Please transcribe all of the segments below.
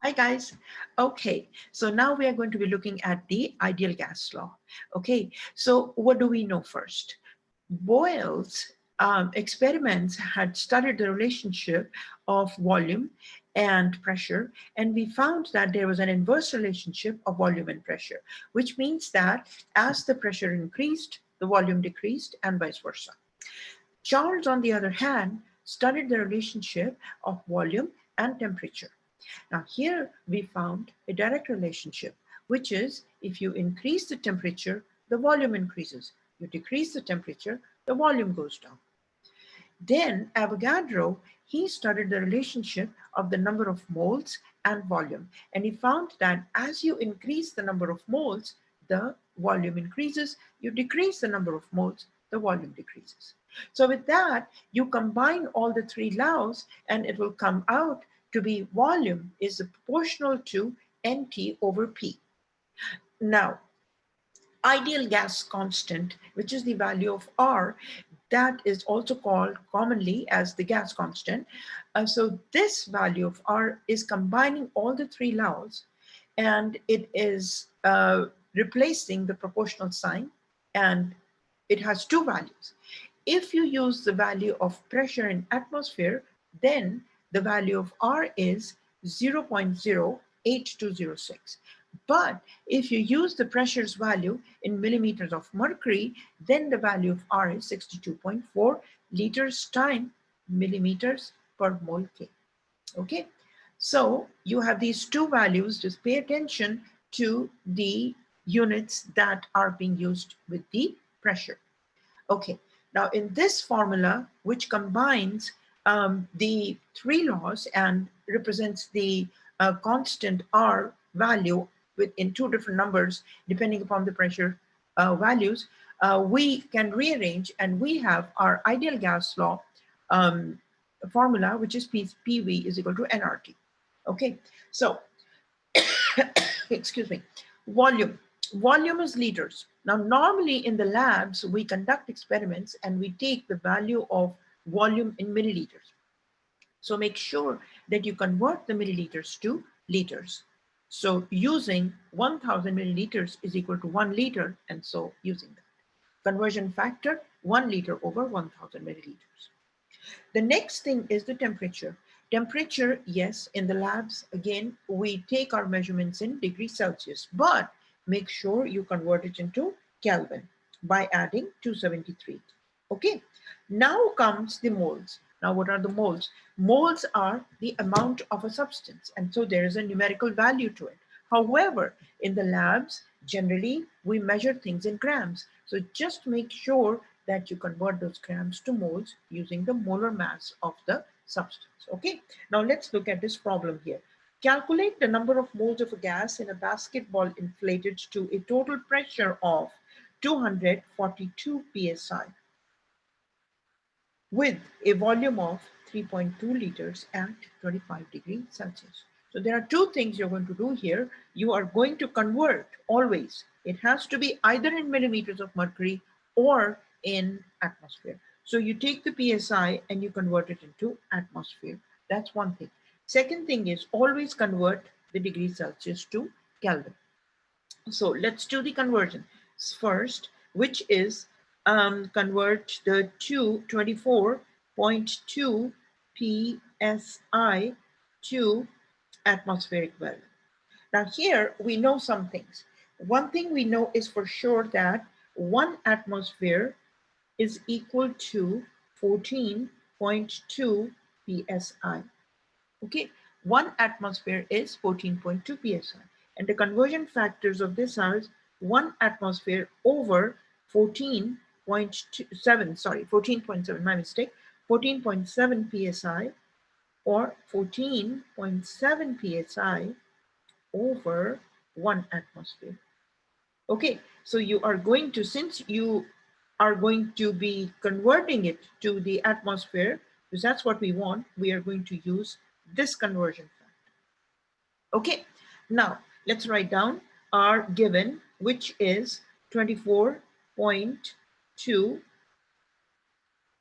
Hi guys. Okay, so now we are going to be looking at the ideal gas law. Okay, so what do we know first? Boyle's experiments had studied the relationship of volume and pressure, and we found that there was an inverse relationship of volume and pressure, which means that as the pressure increased, the volume decreased, and vice versa. Charles, on the other hand, studied the relationship of volume and temperature. Now here we found a direct relationship, which is if you increase the temperature, the volume increases. You decrease the temperature, the volume goes down. Then Avogadro, he studied the relationship of the number of moles and volume. And he found that as you increase the number of moles, the volume increases. You decrease the number of moles, the volume decreases. So with that, you combine all the three laws and it will come out to be volume is proportional to NT over P. Now, ideal gas constant, which is the value of R, that is also called commonly as the gas constant. So this value of R is combining all the three laws, and it is replacing the proportional sign, and it has two values. If you use the value of pressure in atmosphere, then the value of R is 0.08206. But if you use the pressure's value in millimeters of mercury, then the value of R is 62.4 liters time millimeters per mole K. Okay, so you have these two values. Just pay attention to the units that are being used with the pressure. Okay, now in this formula, which combines the three laws and represents the constant R value in two different numbers, depending upon the pressure values, we can rearrange and we have our ideal gas law formula, which is PV is equal to nRT. Okay, so excuse me, volume. Volume is liters. Now, normally in the labs, we conduct experiments and we take the value of volume in milliliters. So make sure that you convert the milliliters to liters. So using 1000 milliliters is equal to 1 liter, and so using that. Conversion factor, 1 liter over 1000 milliliters. The next thing is the temperature. Temperature, yes, in the labs, again, we take our measurements in degrees Celsius, but make sure you convert it into Kelvin by adding 273. Okay, now comes the moles. Now, what are the moles? Moles are the amount of a substance, and so there is a numerical value to it. However, in the labs, generally, we measure things in grams. So just make sure that you convert those grams to moles using the molar mass of the substance. Okay, now let's look at this problem here. Calculate the number of moles of a gas in a basketball inflated to a total pressure of 242 psi with a volume of 3.2 liters at 25 degrees Celsius. So there are two things you're going to do here. You are going to convert always. It has to be either in millimeters of mercury or in atmosphere. So you take the PSI and you convert it into atmosphere. That's one thing. Second thing is always convert the degrees Celsius to Kelvin. So let's do the conversion first, which is convert the 24.2 psi to atmospheric value. Now here we know some things. One thing we know is for sure that 1 atmosphere is equal to 14.2 psi. Okay, 1 atmosphere is 14.2 psi. And the conversion factors of this are 1 atmosphere over 14.7, my mistake, 14.7 psi or 14.7 psi over 1 atmosphere. Okay, so you are going to, since you are going to be converting it to the atmosphere, because that's what we want, we are going to use this conversion factor. Okay, now let's write down our given, which is 24.2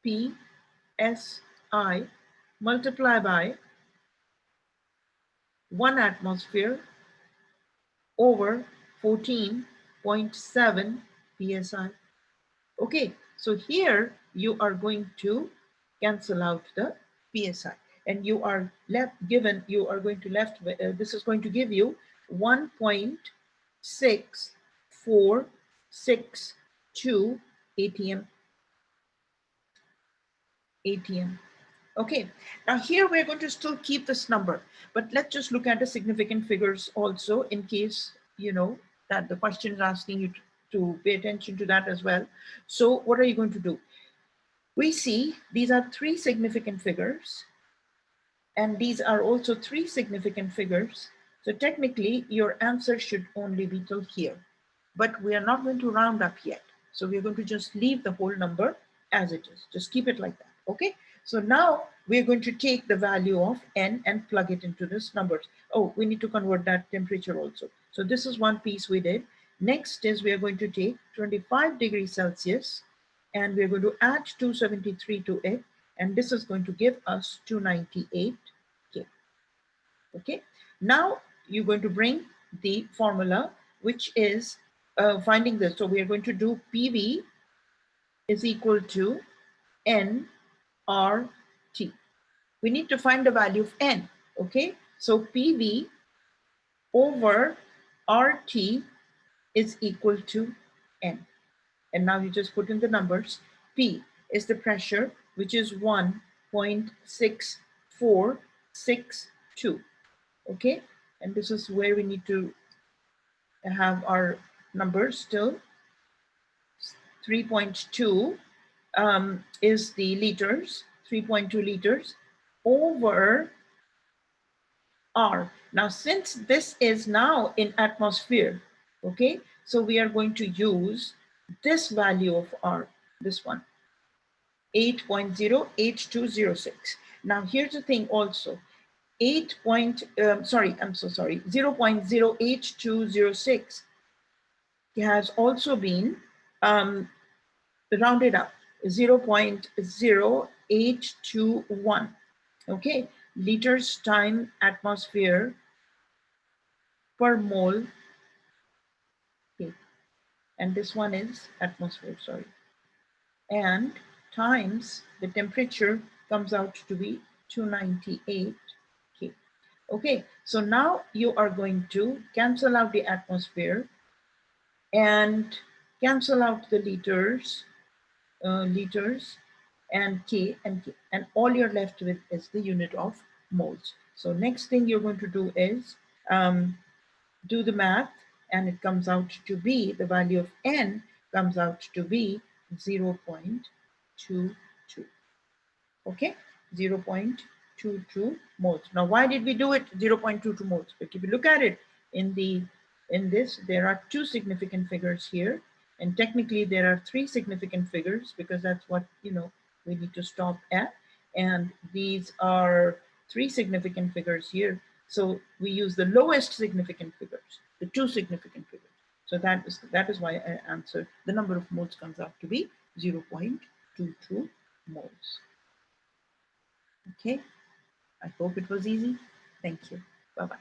psi multiplied by 1 atmosphere over 14.7 psi. Okay, so here you are going to cancel out the psi, and you are going to left, this is going to give you 1.6462 atm. Okay, now here we're going to still keep this number, but let's just look at the significant figures also, in case you know that the question is asking you to pay attention to that as well. So what are you going to do? We see these are 3 significant figures, and these are also 3 significant figures. So technically your answer should only be till here, but we are not going to round up yet. So we're going to just leave the whole number as it is. Just keep it like that. Okay. So now we're going to take the value of n and plug it into this numbers. Oh, we need to convert that temperature also. So this is one piece we did. Next is we are going to take 25 degrees Celsius and we're going to add 273 to it. And this is going to give us 298 K. Okay. Now you're going to bring the formula, which is finding this. So we are going to do PV is equal to nRT. We need to find the value of n. Okay. So PV over RT is equal to n. And now you just put in the numbers. P is the pressure, which is 1.6462. Okay, and this is where we need to have our numbers still. 3.2 is the liters, 3.2 liters over R. Now, since this is now in atmosphere, okay, so we are going to use this value of R, this one, 8.08206. Now, here's the thing also. 0.08206 has also been rounded up, 0.0821. Okay, liters time atmosphere per mole. Okay. And this one is atmosphere, sorry. And times the temperature comes out to be 298 K. Okay, so now you are going to cancel out the atmosphere and cancel out the liters and K, and all you're left with is the unit of moles. So next thing you're going to do is do the math, and it comes out to be, the value of n comes out to be 0.22. Okay, 0.22 moles. Now, why did we do it 0.22 moles? But if you look at it in this, there are 2 significant figures here, and technically there are 3 significant figures, because that's what we need to stop at. And these are 3 significant figures here. So we use the lowest significant figures, the 2 significant figures. So that is why I answered the number of moles comes out to be 0.22 moles. Okay, I hope it was easy. Thank you. Bye-bye.